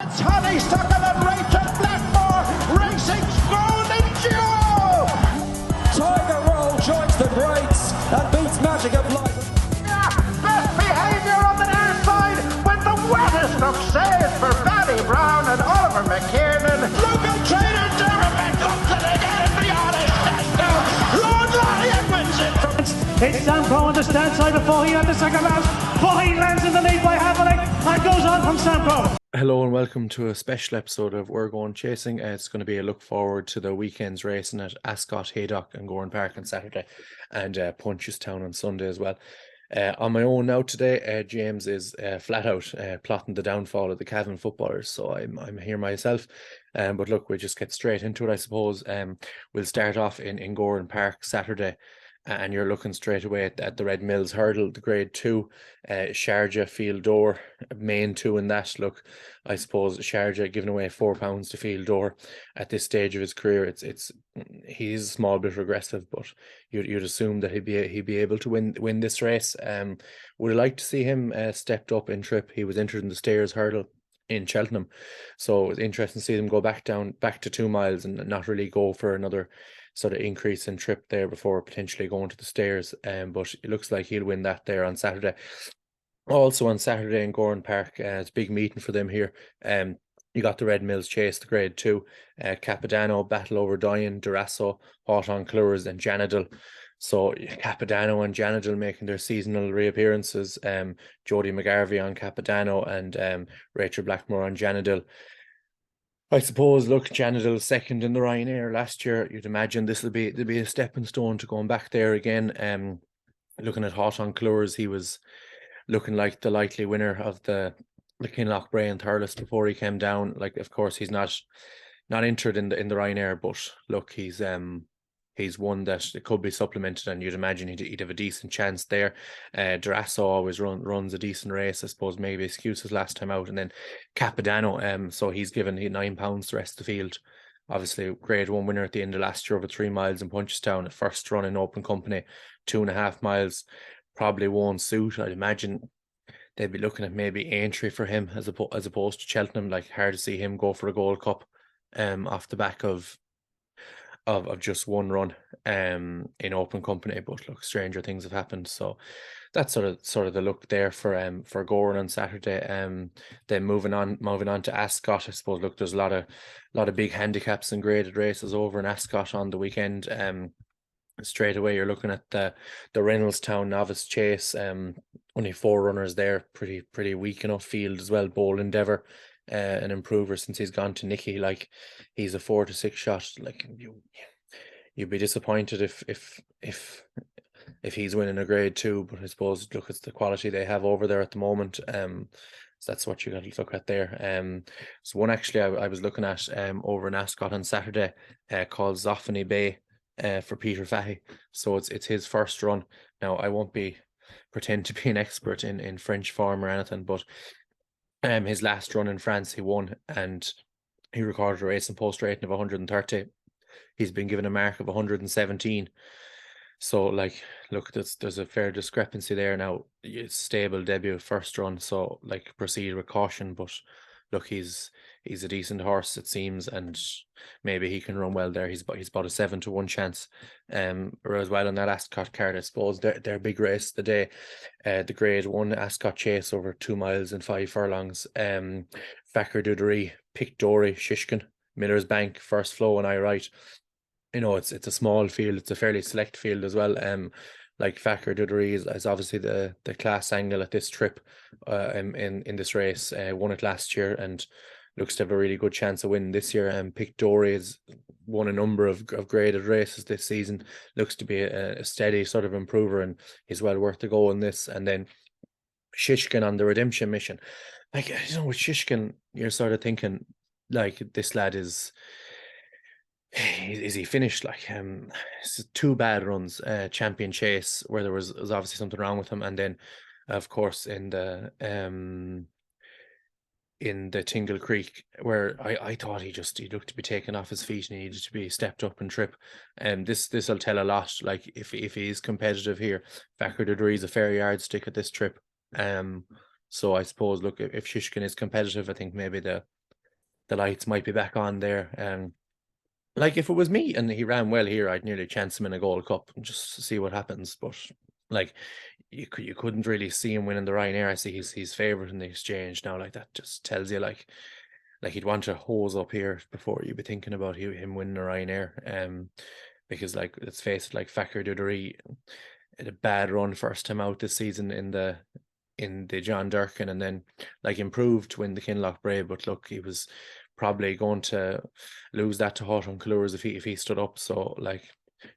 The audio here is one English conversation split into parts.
It's Haydock and Rachel Blackmore racing's golden duo. Tiger Roll joins the greats and beats Magic of Light. Best behaviour on the near side with the wettest of saves for Barry Brown and Oliver McKiernan. Local trainer Derek McLaughlin again in the honest now. Lord Lyon wins it from... It's Sam Coe on the stand side before he had the second round. He lands in the lead by half a length and goes on from Sam Coe. Hello and welcome to a special episode of We're Going Chasing. It's going to be a look forward to the weekend's racing at Ascot, Haydock and Gowran Park on Saturday and Punchestown on Sunday as well. On my own now today, James is flat out plotting the downfall of the Cavan footballers, so I'm here myself. But look, we'll just get straight into it, I suppose. We'll start off in Gowran Park Saturday. And you're looking straight away at the Red Mills hurdle, the grade 2, Sharjah Field Door, main 2 in that. Look, I suppose Sharjah giving away £4 to Field Door at this stage of his career. He's a small bit regressive, but you'd assume that he'd be able to win this race. Would have liked to see him stepped up in trip. He was entered in the Stairs hurdle in Cheltenham, so it's interesting to see them go back to 2 miles and not really go for another sort of increase in trip there before potentially going to the Stairs. But it looks like he'll win that there on Saturday. Also on Saturday in Gowran Park, it's a big meeting for them here. You got the Red Mills Chase, the grade 2, Capadano, Battle Over Doyen, Durasso, Hot on Clures and Janadil. So Capadano and Janadil making their seasonal reappearances. Jody McGarvey on Capadano and Rachel Blackmore on Janadil. I suppose, look, Janadil second in the Ryanair last year. You'd imagine this will be a stepping stone to going back there again. Looking at Hot on Clures, he was looking like the likely winner of the Kinloch Bray and Thurles before he came down. Like, of course, he's not entered in the Ryanair, but look, he's one that it could be supplemented, and you'd imagine he'd have a decent chance there. Durasso always runs a decent race. I suppose maybe excuses last time out. And then Capadano, so he's given £9 the rest of the field. Obviously, grade 1 winner at the end of last year over 3 miles in Punchestown. At first run in open company, 2.5 miles. Probably won't suit. I'd imagine they'd be looking at maybe Aintree for him as opposed to Cheltenham. Like, hard to see him go for a Gold Cup off the back of just one run in open company. But look, stranger things have happened, so that's sort of the look there for Gowran on Saturday. Then moving on to Ascot, I suppose. Look, there's a lot of big handicaps and graded races over in Ascot on the weekend. Straight away you're looking at the Reynoldstown Novice Chase. Only 4 runners there, pretty weak enough field as well. Bold Endeavour, an improver since he's gone to Nicky. Like, he's a 4 to 6 shot. Like, you'd be disappointed if he's winning a grade 2, but I suppose, look, it's the quality they have over there at the moment. So that's what you got to look at there. So one actually I was looking at over in Ascot on Saturday, called Zoffany Bay, for Peter Fahey. So it's his first run. Now, I won't pretend to be an expert in French form or anything, but his last run in France, he won, and he recorded a racing post rating of 130. He's been given a mark of 117. So, like, look, there's a fair discrepancy there. Now, it's stable debut, first run, so, like, proceed with caution. But look, he's a decent horse, it seems, and maybe he can run well there. He's about a 7 to 1 chance. As well on that Ascot card, I suppose their big race the day, the grade 1 Ascot Chase over 2 miles and 5 furlongs. Fakir Dudery, Pick Dory, Shishkin, Miller's Bank, First Flow and I Right. You know, it's a small field. It's a fairly select field as well. Like, Fakir Dudery is obviously the class angle at this trip, in this race. Won it last year and looks to have a really good chance of winning this year. Pick Dory has won a number of graded races this season. Looks to be a steady sort of improver, and he's well worth the go in this. And then Shishkin on the redemption mission. Like, you know, with Shishkin, you're sort of thinking, like, this lad is he finished? Like, it's 2 bad runs. Champion Chase, where there was obviously something wrong with him, and then of course in the Tingle Creek, where I thought he looked to be taken off his feet and he needed to be stepped up and trip. This will tell a lot. Like, if he's competitive here, Fakir Dudery is a fair yardstick at this trip. So I suppose, look, if Shishkin is competitive, I think maybe the the lights might be back on there. Like if it was me and he ran well here, I'd nearly chance him in a Gold Cup and just see what happens. But like you couldn't really see him winning the Ryanair. I see he's favourite in the exchange now. Like that just tells you like he'd want to hose up here before you'd be thinking about him winning the Ryanair. Because like let's face it, like Fakir Dudery had a bad run first time out this season in the John Durkin, and then like improved to win the Kinloch Brave. But look, he was probably going to lose that to Houghton Colours if he stood up. So like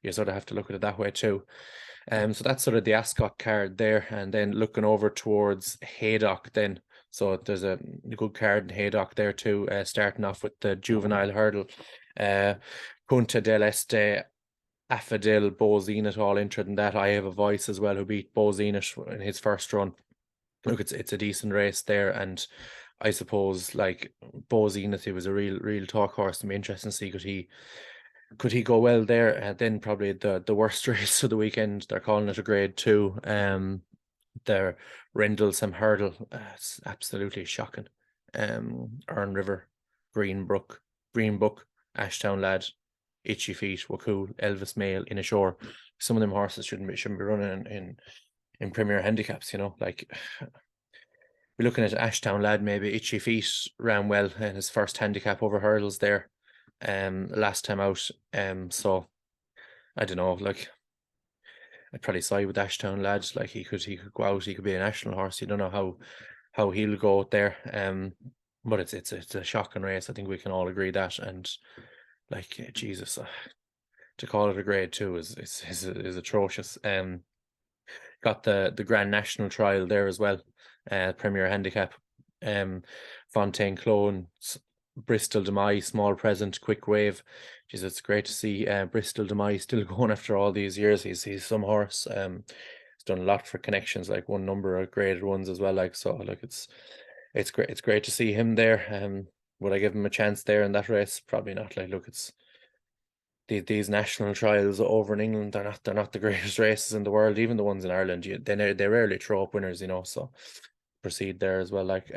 you sort of have to look at it that way too. So that's sort of the Ascot card there, and then looking over towards Haydock then. So there's a good card in Haydock there too, starting off with the juvenile hurdle. Punta del Este, Affadil, Bo Zenit all entered in that. I Have a Voice as well, who beat Bo Zenit in his first run. Look, it's a decent race there, and I suppose like Bo Zenit, he was a real talk horse. To be interesting to see could he go well there. And then probably the worst race of the weekend, they're calling it a grade 2. The Rendlesham hurdle, it's absolutely shocking. Earn River, Greenbrook, Ashtown Lad, Itchy Feet, Wakul, Elvis Mail, In a Shore. Some of them horses shouldn't be running in Premier handicaps, you know. Like we're looking at Ashtown Lad, maybe Itchy Feet ran well in his first handicap over hurdles there last time out. So I don't know, like I'd probably side with Ashtown Lad. Like he could go out, he could be a national horse. You don't know how he'll go out there. But it's a shocking race. I think we can all agree that. And like Jesus, to call it a grade 2 is atrocious. Got the Grand National Trial there as well. Premier Handicap. Fontaine Clone, Bristol Demai, Small Present, Quick Wave. Jeez, it's great to see Bristol Demai still going after all these years. He's some horse. He's done a lot for connections, like won number of graded ones as well. Like so, like it's great. It's great to see him there. Would I give him a chance there in that race? Probably not. Like, look, it's these national trials over in England. They're not the greatest races in the world. Even the ones in Ireland, they rarely throw up winners, you know. So proceed there as well. Like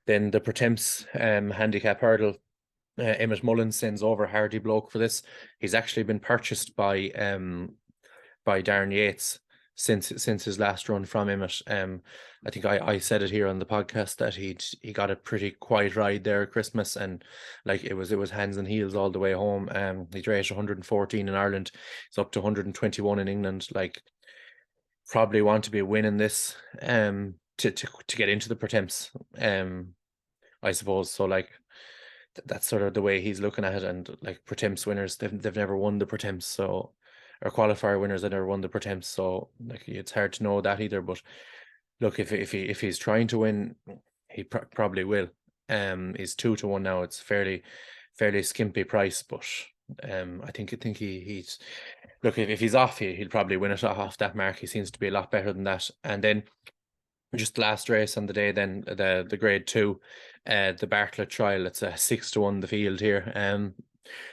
then the Pertemps handicap hurdle. Emmett Mullins sends over Hardy Bloke for this. He's actually been purchased by Darren Yates since his last run from Emmett. I think I said it here on the podcast that he got a pretty quiet ride there at Christmas, and like it was hands and heels all the way home. He's rated 114 in Ireland. He's up to 121 in England. Like probably want to be winning this to get into the Pertemps. I suppose so. Like that's sort of the way he's looking at it. And like Pertemps winners, they've never won the Pertemps, so or qualifier winners that never won the Pertemps. So like it's hard to know that either. But look, if he's trying to win, he probably will. He's 2-1 now. It's fairly skimpy price, but I think he's look, if he's off, he'll probably win it off that mark. He seems to be a lot better than that. And then just the last race on the day, then the grade 2, the Bartlett Trial. It's a 6-1 the field here.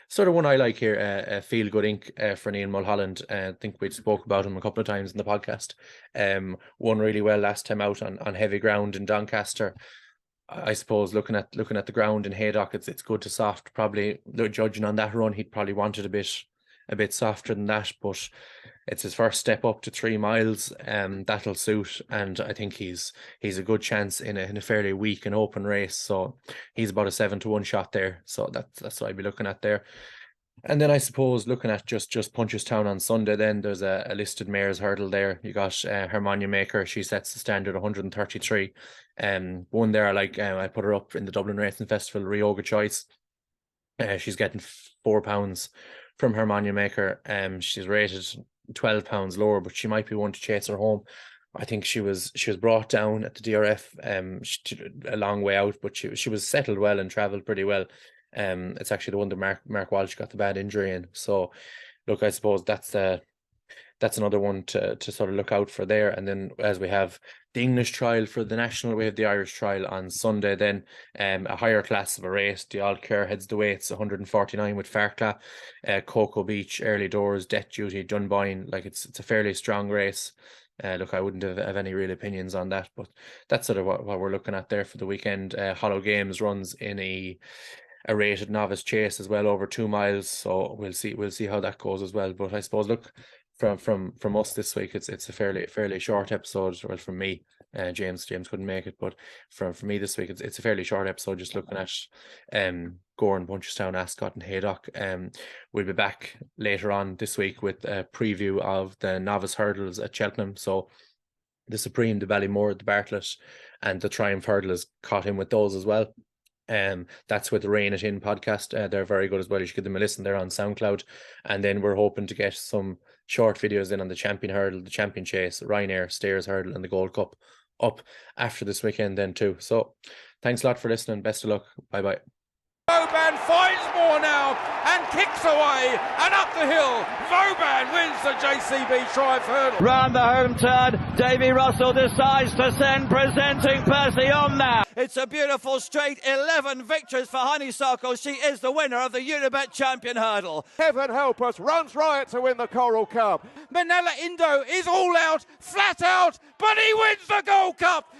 Sort of one I like here, Feel Good Inc. For Neil Mulholland. I think we spoke about him a couple of times in the podcast. Won really well last time out on heavy ground in Doncaster. I suppose looking at the ground in Haydock, it's good to soft. Probably judging on that run, he'd probably wanted a bit softer than that, but it's his first step up to 3 miles. That'll suit, and I think he's a good chance in a fairly weak and open race. So he's about a 7-1 shot there. So that's what I'd be looking at there. And then I suppose looking at just Punchestown on Sunday, then there's a listed mares hurdle there. You got Hermione Maker. She sets the standard 133. One there, I put her up in the Dublin Racing Festival, Rioga Choice. She's getting £4 from Hermione Maker. She's rated £12 lower, but she might be one to chase her home. I think she was brought down at the DRF a long way out, but she was settled well and travelled pretty well. It's actually the one that Mark Walsh got the bad injury in. So look, I suppose that's another one to sort of look out for there. And then as we have the English trial for the national, we have the Irish trial on Sunday. Then a higher class of a race. The All Care heads the weights, 149 with Farcla, Cocoa Beach, Early Doors, Death Duty, Dunboyne. Like it's a fairly strong race. look, I wouldn't have any real opinions on that, but that's sort of what we're looking at there for the weekend. Hollow Games runs in a rated novice chase as well, over 2 miles, so we'll see how that goes as well. But I suppose, look, from us this week, it's a fairly short episode. Well, from me, James couldn't make it, but from me this week, it's a fairly short episode, just looking at Gowran, Punchestown, Ascot and Haydock. We'll be back later on this week with a preview of the novice hurdles at Cheltenham. So the Supreme, the Ballymore, the Bartlett and the Triumph hurdle is caught in with those as well. That's with the Rain It In podcast. They're very good as well. You should give them a listen. They're on SoundCloud. And then we're hoping to get some short videos in on the Champion Hurdle, the Champion Chase, Ryanair, Stayers Hurdle and the Gold Cup up after this weekend then too. So thanks a lot for listening. Best of luck. Bye-bye. Vauban finds more now and kicks away and up the hill. Vauban wins the JCB Triumph Hurdle. Round the home turn, Davy Russell decides to send presenting Percy on now. It's a beautiful straight, 11 victories for Honeysuckle. She is the winner of the Unibet Champion Hurdle. Heaven help us, runs riot to win the Coral Cup. Manella Indo is all out, flat out, but he wins the Gold Cup.